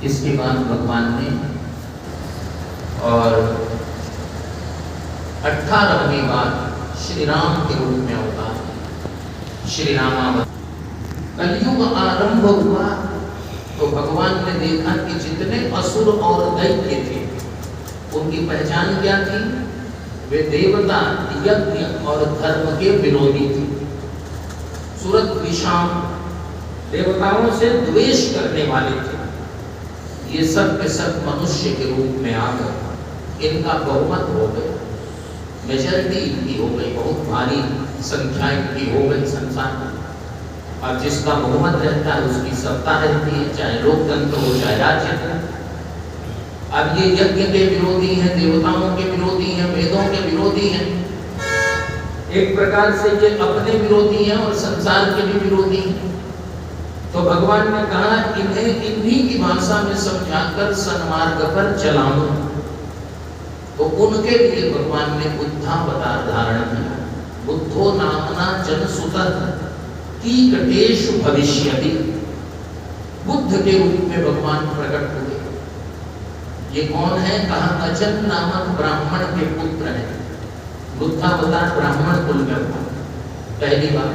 इसके बाद भगवान ने और 18वीं बार श्री राम के रूप में अवतार, श्री रामावतार। कलयुग आरंभ हुआ तो भगवान ने देखा कि जितने असुर और दैत्य थे उनकी पहचान क्या थी? वे देवता, यज्ञ और धर्म के विरोधी थे। सुरत विषाम, देवताओं से द्वेष करने वाले थे। ये सब के सब मनुष्य के रूप में आ गए। इनका बहुमत हो गया, मेजॉरिटी इनकी हो गई, बहुत भारी संख्या इनकी हो गई संसार में। और जिसका बहुमत रहता है उसकी सत्ता रहती है, चाहे लोकतंत्र हो चाहे राज्य। अब ये यज्ञ के विरोधी हैं, देवताओं के विरोधी हैं, वेदों के विरोधी हैं। एक प्रकार से ये अपने विरोधी हैं और संसार के भी विरोधी हैं। तो भगवान ने कहा इन्हें इन्हीं की भाषा में समझाकर सन्मार्ग पर चलाऊं। तो उनके लिए भगवान ने बुद्धावतार धारण किया। बुद्धो नामना जनसुतः कीकटेषु भविष्यति। बुद्ध के रूप में भगवान प्रकट हुए। ये कौन है? कहा अजन नामक ब्राह्मण के पुत्र हैं। बुद्धावतार ब्राह्मण कुल में हुआ पहली बार।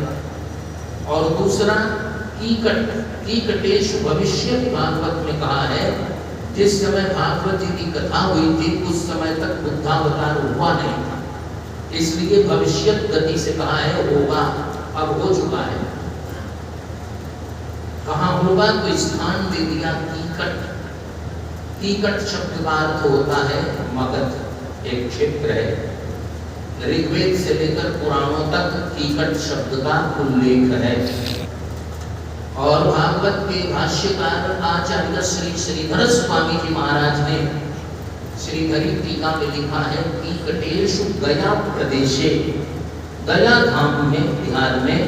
और दूसरा कीकटेषु भविष्यति, भागवत में कहा है जिस समय भागवत जी की कथा हुई थी उस समय तक बुद्धावतार हुआ नहीं था, इसलिए भविष्यत गति से कहा है होगा, अब हो चुका है। कहाँ होगा? तो स्थान दे दिया कीकट। कीकट शब्द का अर्थ होता है मगध, एक क्षेत्र है। ऋग्वेद से लेकर पुराणों तक कीकट शब्द का उल्लेख है। और भागवत के भाष्यकार आचार्य श्री श्रीधर स्वामी जी महाराज ने श्रीधरी टीका में लिखा है कीकटेषु गया प्रदेशे। गया धाम में, बिहार में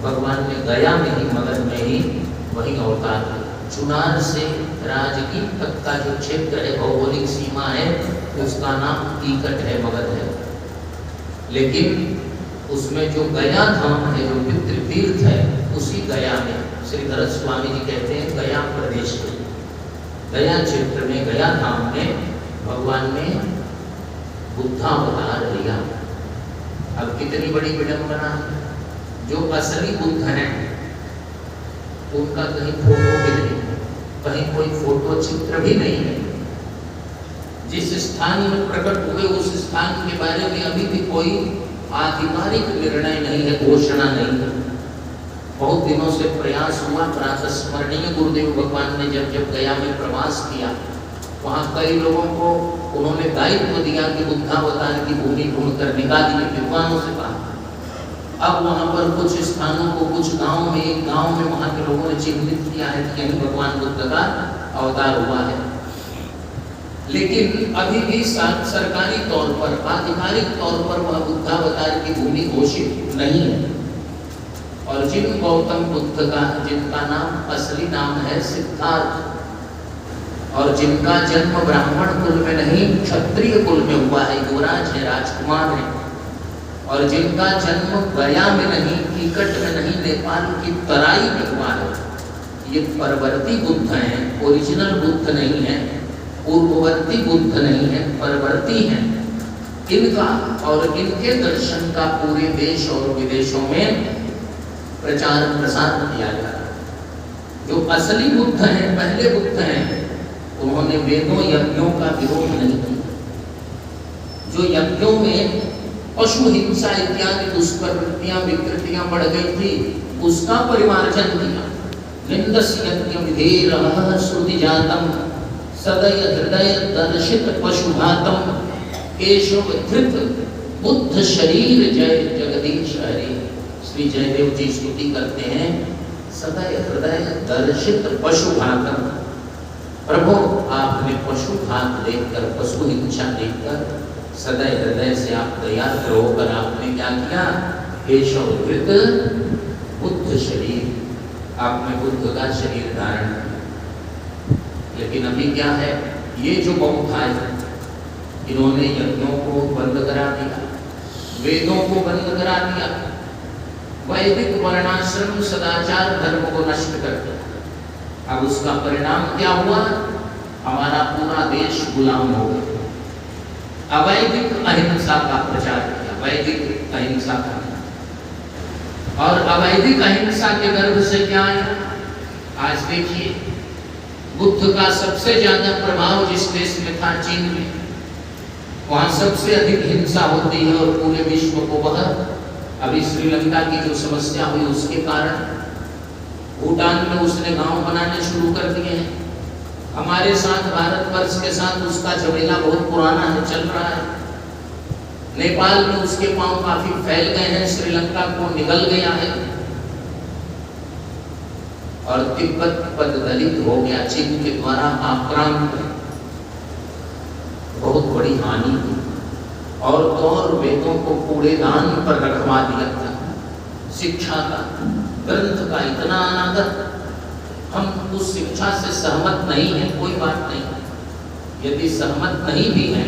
भगवान ने गया में ही, मगध में ही वही अवतार किया। चुनार से राजगीर तक का जो क्षेत्र है, भौगोलिक सीमा है, उसका नाम कीकट है, मगध है। लेकिन उसमें जो गया धाम है, जो पितृतीर्थ है, उसी गया में श्रीधर स्वामी जी कहते हैं गया प्रदेश में, गया क्षेत्र में, गया धाम में भगवान ने बुद्धावतार लिया। अब कितनी बड़ी विडंबना है। जो असली बुद्ध हैं उनका कहीं फोटो भी नहीं है, कहीं कोई फोटो चित्र भी नहीं है। जिस स्थान में प्रकट हुए उस स्थान के बारे में अभी भी कोई आधिकारिक निर्णय नहीं है, घोषणा नहीं है। बहुत दिनों से प्रयास हुआ। प्रातस्मरणीय गुरुदेव भगवान ने जब जब गया में प्रवास किया, वहाँ कई लोगों को उन्होंने दायित्व दिया कि बुद्धावतार की भूमि ढूंढकर निकालिए, विद्वानों से कहा। अब वहाँ पर कुछ स्थानों को, कुछ गांव में, एक गांव में वहाँ के लोगों ने चिन्हित किया है कि यही भगवान बुद्ध का अवतार हुआ है। लेकिन अभी भी सरकारी तौर पर, आधिकारिक तौर पर वह बुद्धावतार की भूमि घोषित नहीं है। और जिन गौतम बुद्ध का, जिनका नाम असली नाम है सिद्धार्थ, और जिनका जन्म ब्राह्मण कुल में नहीं क्षत्रिय कुल में हुआ है, युवराज है, राजकुमार है, और जिनका जन्म गया में नहीं, कीकट में नहीं, नेपाल की तराई में हुआ है, ये परवर्ती बुद्ध हैं, ओरिजिनल बुद्ध नहीं है, पूर्ववर्ती बुद्ध नहीं है, परवर्ती हैं। इनका और इनके दर्शन का पूरे देश और विदेशों में प्रचार प्रसार किया जा रहा है। जो असली बुद्ध हैं, पहले बुद्ध हैं, उन्होंने वेदों यज्ञों का विरोध नहीं किया। जो यज्ञों में पशु हिंसा इत्यादि दुष्प्रवृत्तियां, विकृतियां बढ़ गई थी, उसका परिमार्जन किया। निंदस्य यज्ञ विधेरः श्रुति जातम सदय हृदय दर्शित पशुघातम केशव धृत बुद्ध शरीर जय जगदीश हरि। श्री जयदेव जी स्तुति करते हैं सदय हृदय दर्शित पशुघातम। प्रभु आपने पशुघात देखकर, पशु हिंसा देखकर सदय हृदय से आप दयाद्र होकर आपने क्या किया? केशव धृत बुद्ध शरीर, आपने बुद्ध का शरीर धारण किया। लेकिन अभी क्या है? ये जो बौद्ध आए इन्होंने यज्ञों को बंद करा दिया, वेदों को बंद करा दिया, वैदिक वर्णाश्रम सदाचार धर्म को नष्ट कर दिया। अब उसका परिणाम क्या हुआ? हमारा पूरा देश गुलाम हो गया। अवैदिक अहिंसा का प्रचार किया, वैदिक अहिंसा का, और अवैदिक अहिंसा के गर्भ से क्या आया? आज देखिए, बुद्ध का सबसे ज्यादा प्रभाव जिस देश में था, चीन में, वहां सबसे अधिक हिंसा होती है और पूरे विश्व को वह, अभी श्रीलंका की जो समस्या हुई उसके कारण भूटान में उसने गांव बनाने शुरू कर दिए हैं। हमारे साथ, भारतवर्ष के साथ उसका झमेला बहुत पुराना है, चल रहा है। नेपाल में उसके पांव काफी फैल गए हैं, श्रीलंका को निगल गया है, और तिब्बत पददलित हो गया, चीन के द्वारा आक्रांत, बहुत बड़ी हानि हुई। और तो और वेदों को कूड़ेदान पर रखवा दिया था, शिक्षा का, ग्रंथ का इतना अनादर। हम उस शिक्षा से सहमत नहीं है, कोई बात नहीं, यदि सहमत नहीं भी है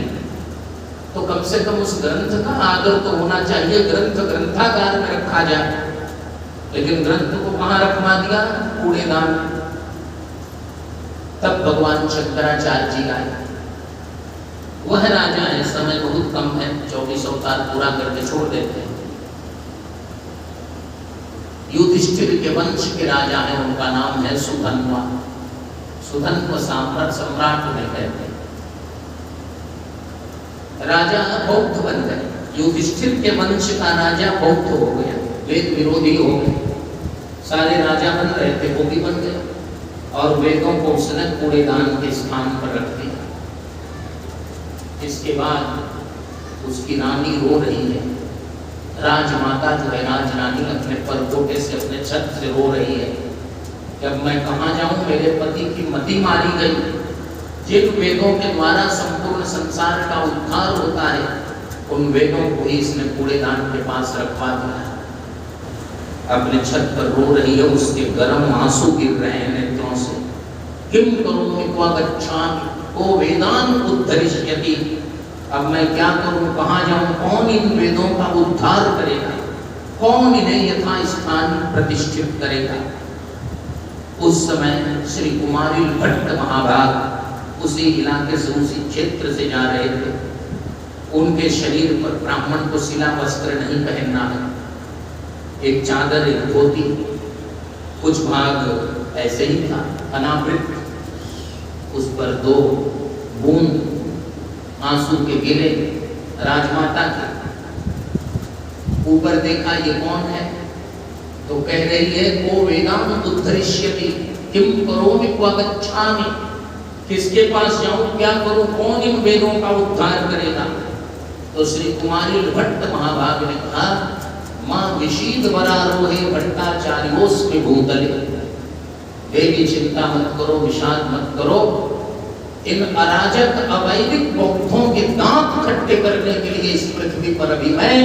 तो कम से कम उस ग्रंथ का आदर तो होना चाहिए। ग्रंथ ग्रंथागार में रखा जाए, लेकिन ग्रंथ को कहाँ रखवा दिया? कूड़ेदान। तब भगवान शंकराचार्य जी आए। वह राजा है, समय बहुत कम है, 24 अवतार पूरा करके छोड़ देते हैं। युधिष्ठिर के वंश के राजा हैं, उनका नाम है सुधन्वा। सुधन्व सम्राट उन्हें कहते हैं। राजा बौद्ध बन गए। युधिष्ठिर के वंश का राजा बौद्ध हो गया, वेद विरोधी हो गए। सारे राजा बन रहे थे, वो भी बन गए, और वेदों को उसने कूड़ेदान के स्थान पर रख दिया। इसके बाद उसकी रानी रो रही है, राजमाता जो है, राजरानी अपने परपोटे से, अपने छत से रो रही है कि अब मैं कहाँ जाऊं, मेरे पति की मति मारी गई। जिन वेदों के द्वारा संपूर्ण संसार का उद्धार होता है, उन वेदों को ही इसने कूड़ेदान के पास रखवा दिया है। अपने छत पर रो रही है, उसके गर्म आंसू गिर रहे हैं नेत्रों से। किम करोमि क्व गच्छामि को वेदान उद्धरिष्यति। अब मैं क्या करूं, कहाँ जाऊं, कौन इन वेदों का उद्धार करेगा, कौन इन्हें यथास्थान प्रतिष्ठित करेगा? उस समय श्री कुमारी भट्ट महाभाग उसी इलाके से, उसी क्षेत्र से जा रहे थे। उनके शरीर पर ब्राह्मण को शिला वस्त्र नहीं पहनना है, एक चादर, एक धोती, कुछ भाग ऐसे ही था अनावृत, उस पर 2 बूंद आंसू के गिरे राजमाता के ऊपर। देखा ये कौन है, तो कह रही है को वेदान उद्धरिष्यति किम करोमि क्व गच्छामि। किसके पास जाऊं, क्या करूं, कौन इन वेदों का उद्धार करेगा? तो श्री कुमारी भट्ट महाभाग ने कहा, मां विशीद वरारोहे भट्टाचार्योस्मि भूतले। देवी चिंता मत करो, विषाद मत करो, इन अराजक अवैदिक बौद्धों के दांत खट्टे करने के लिए इस पृथ्वी पर अभी मैं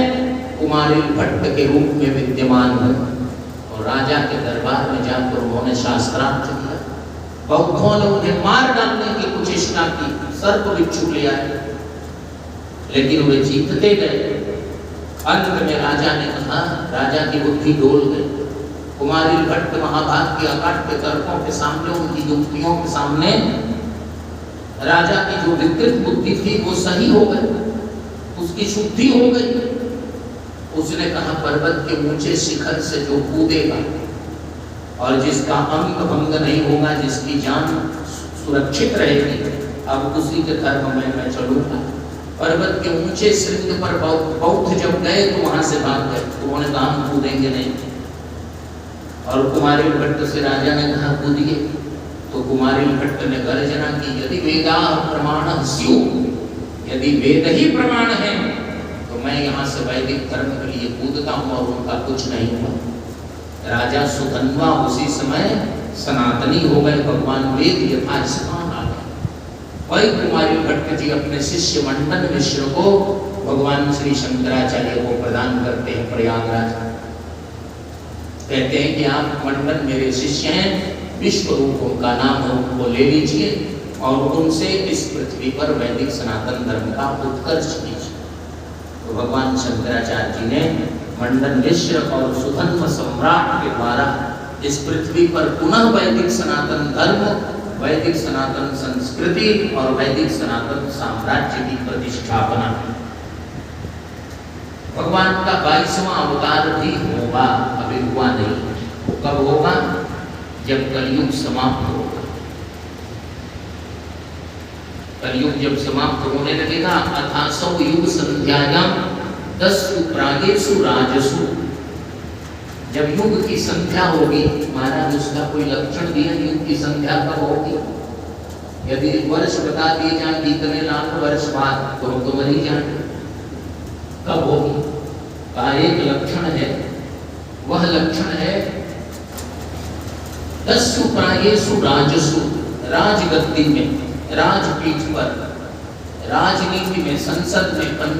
कुमारी भट्ट के रूप में विद्यमान हूं। और राजा के दरबार में जाकर उन्होंने शास्त्रार्थ किया। बौद्धों ने उन्हें मार डालने की कुचेष्टा की, सर्प बिच्छू ले आए, लेकिन वे जीतते गए। अंत में राजा ने कहा, राजा की बुद्धि डोल गई। कुमारी भट्ट महाभाग के अकाट्य तर्कों के सामने, उनकी युक्तियों के सामने राजा की जो विकृत बुद्धि थी वो सही हो गई, उसकी शुद्धि हो गई। उसने कहा, पर्वत के ऊंचे शिखर से जो कूदेगा और जिसका अंग भंग नहीं होगा, जिसकी जान सुरक्षित रहेगी, अब उसी के धर्म में मैं चलूंगा। पर्वत के ऊंचे श्रृंग पर बौद्ध जब गए तो वहां से भाग गए, उन्होंने कहा हम कूदेंगे नहीं। और कुमारी भट्ट से राजा ने कहा कूदिए, तो कुमारी भट्ट ने गर्जना की, यदि वेदा प्रमाण स्यु, यदि वेद ही प्रमाण है तो मैं यहाँ से वैदिक धर्म के लिए कूदता हूँ। और उनका कुछ नहीं हुआ। राजा सुधन्वा उसी समय सनातनी हो गए, भगवान वेद यथास्थान आ गए। वही कुमारी भट्ट जी अपने शिष्य मंडन मिश्र को भगवान श्री शंकराचार्य को प्रदान करते हैं प्रयागराज। कहते हैं कि आप मंडन मेरे शिष्य हैं, विश्व रूप उनका नाम है, उनको ले लीजिए और उनसे इस पृथ्वी पर वैदिक सनातन धर्म का उत्कर्ष कीजिए। तो भगवान शंकराचार्य जी ने मंडन मिश्र और सुधन्व सम्राट के द्वारा इस पृथ्वी पर पुनः वैदिक सनातन धर्म, वैदिक सनातन संस्कृति और वैदिक सनातन साम्राज्य की प्रतिष्ठापना। भगवान का 22वां अवतार भी होगा, अभी हुआ नहीं। कब होगा? जब कलयुग समाप्त होगा। कलयुग जब समाप्त होने लगेगा, अथासौ युग संध्यायाम 10 प्रागेषु राजसु, जब युग की संख्या होगी, महाराज उसका कोई लक्षण दिया, युग की संख्या कब होगी? यदि वर्ष बता दिए जाए कि इतने लाख वर्ष बाद, तो हम तो मर ही जाएंगे। कब होगी का एक लक्षण है, वह लक्षण है 10 प्रागेषु राजसु, राजगद्दी में, राजपीठ पर, राजनीति में, संसद में